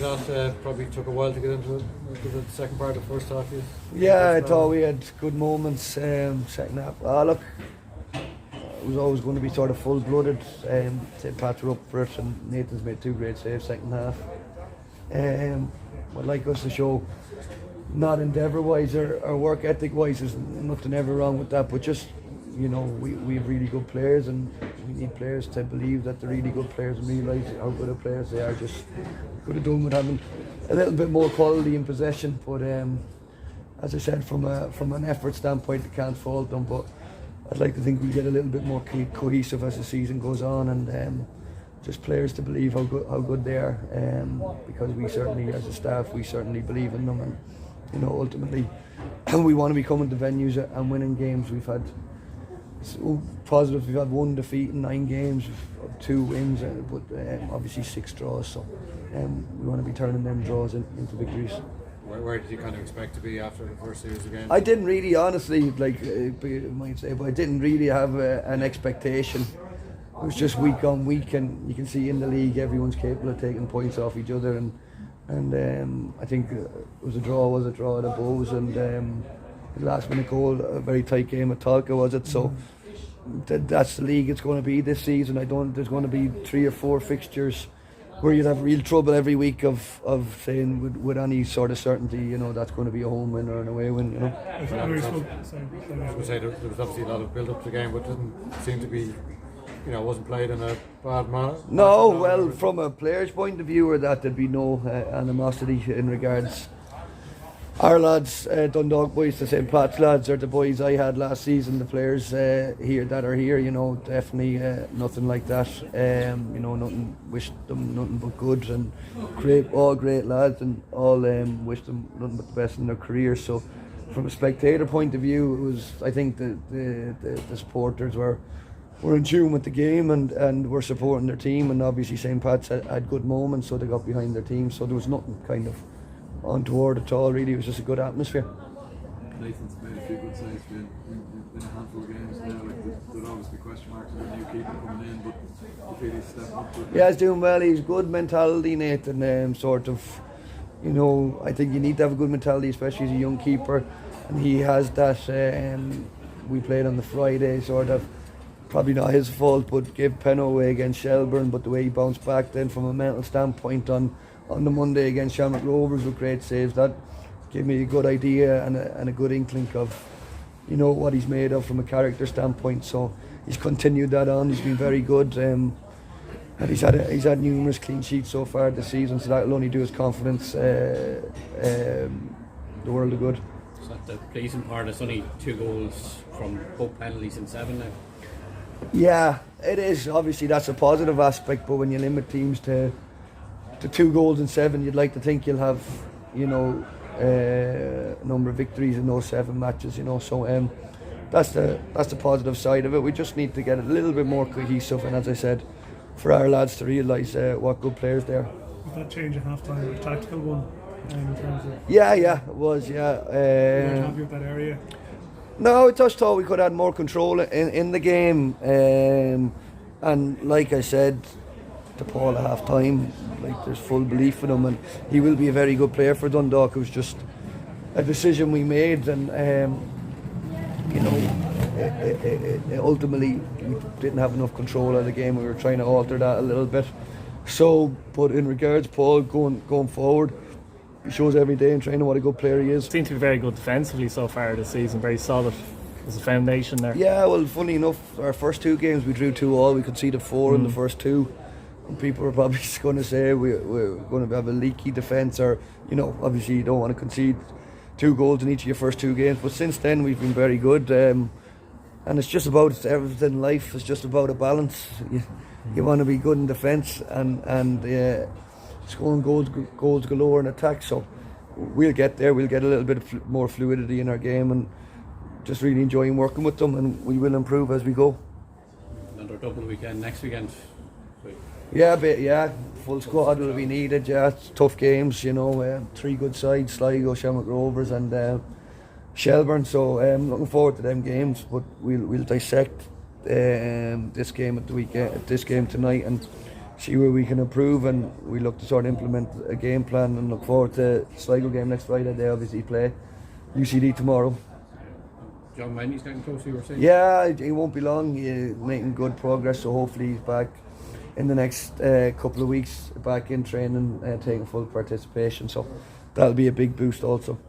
make of that? Probably took a while to get into the second part of the first half. Yeah, I thought we had good moments. Second half. Look, it was always going to be sort of full-blooded. St. Pat's were up for it, and Nathan's made 2 great saves second half. I'd like us to show, not endeavour-wise or work ethic-wise, there's nothing ever wrong with that, but just, we have really good players, and we need players to believe that they're really good players and realise how good of players they are. Just could have done with having a little bit more quality in possession, but as I said, from an effort standpoint, I can't fault them, but I'd like to think we get a little bit more cohesive as the season goes on, and just players to believe how good they are, because we certainly, as a staff, we certainly believe in them, and ultimately we want to be coming to venues and winning games. We've had positive, we've had 1 defeat in 9 games, 2 wins, but obviously 6 draws, so we want to be turning them draws into victories. Where did you kind of expect to be after the first series of games? I didn't really, honestly, like you might say, but I didn't really have an expectation. It was just week on week, and you can see in the league everyone's capable of taking points off each other, and I think it was a draw at the Bows, and the last minute goal, a very tight game at Talca, was it? So that's the league it's going to be this season. There's going to be 3 or 4 fixtures where you'd have real trouble every week of saying with any sort of certainty, that's going to be a home win or an away win, I would say there was obviously a lot of build up to the game, but it didn't seem to be, wasn't played in a bad manner. No, well, from a player's point of view, or that there'd be no animosity in regards. Our lads, Dundalk boys, the St. Pat's lads, are the boys I had last season. The players here that are here, definitely nothing like that. Nothing. Wish them nothing but good, and all great lads, and all wish them nothing but the best in their careers. So, from a spectator point of view, it was. I think the supporters were in tune with the game, and were supporting their team, and obviously St. Pat's had good moments, so they got behind their team. So there was nothing kind of untoward at all, really. It was just a good atmosphere. Nathan's made a few good saves in a handful of games now. There'll always be question marks with a new keeper coming in, but you feel he's stepping up to it. Yeah, he's doing well. He's good mentality, Nathan. Sort of, I think you need to have a good mentality, especially as a young keeper, and he has that. We played on the Friday, sort of, probably not his fault, but gave pen away against Shelburne, but the way he bounced back then from a mental standpoint on the Monday against Shamrock Rovers with great saves, that gave me a good idea and a good inkling of what he's made of from a character standpoint. So he's continued that on. He's been very good, and he's had numerous clean sheets so far this season, so that'll only do his confidence the world of good. So the pleasing part is only 2 goals from both penalties in 7 now. Yeah, it is. Obviously that's a positive aspect, but when you limit teams to 2 goals in 7, you'd like to think you'll have, a number of victories in those 7 matches, So that's the positive side of it. We just need to get a little bit more cohesive, and as I said, for our lads to realise what good players they are. Was that change at half time a tactical one in terms of? Yeah, it was. Yeah. You weren't happy with that area? No, I just thought we could have more control in the game, and like I said to Paul at half time, like, there's full belief in him, and he will be a very good player for Dundalk. It was just a decision we made, and ultimately we didn't have enough control of the game. We were trying to alter that a little bit. So, but in regards Paul going forward, he shows every day in training what a good player he is. Seems to be very good defensively so far this season, very solid. There's a foundation there. Yeah, well, funny enough, our first 2 games we drew 2-2. We conceded 4 in the first 2. And people are probably going to say we're going to have a leaky defence, or, obviously you don't want to concede 2 goals in each of your first 2 games. But since then we've been very good, and it's just about everything in life. It's just about a balance. You want to be good in defence and scoring goals galore in attack. So we'll get there. We'll get a little bit more fluidity in our game, and just really enjoying working with them, and we will improve as we go. Another double weekend next weekend. Yeah, full squad will be needed. Yeah, it's tough games, 3 good sides: Sligo, Shamrock Rovers, and Shelburne. So looking forward to them games. But we'll dissect this game at the weekend, this game tonight, and see where we can improve, and we look to sort of implement a game plan, and look forward to Sligo game next Friday. They obviously play UCD tomorrow. John Manny's getting close, you were saying? Yeah, he won't be long. He's making good progress, so hopefully he's back in the next couple of weeks, back in training, taking full participation. So that'll be a big boost also.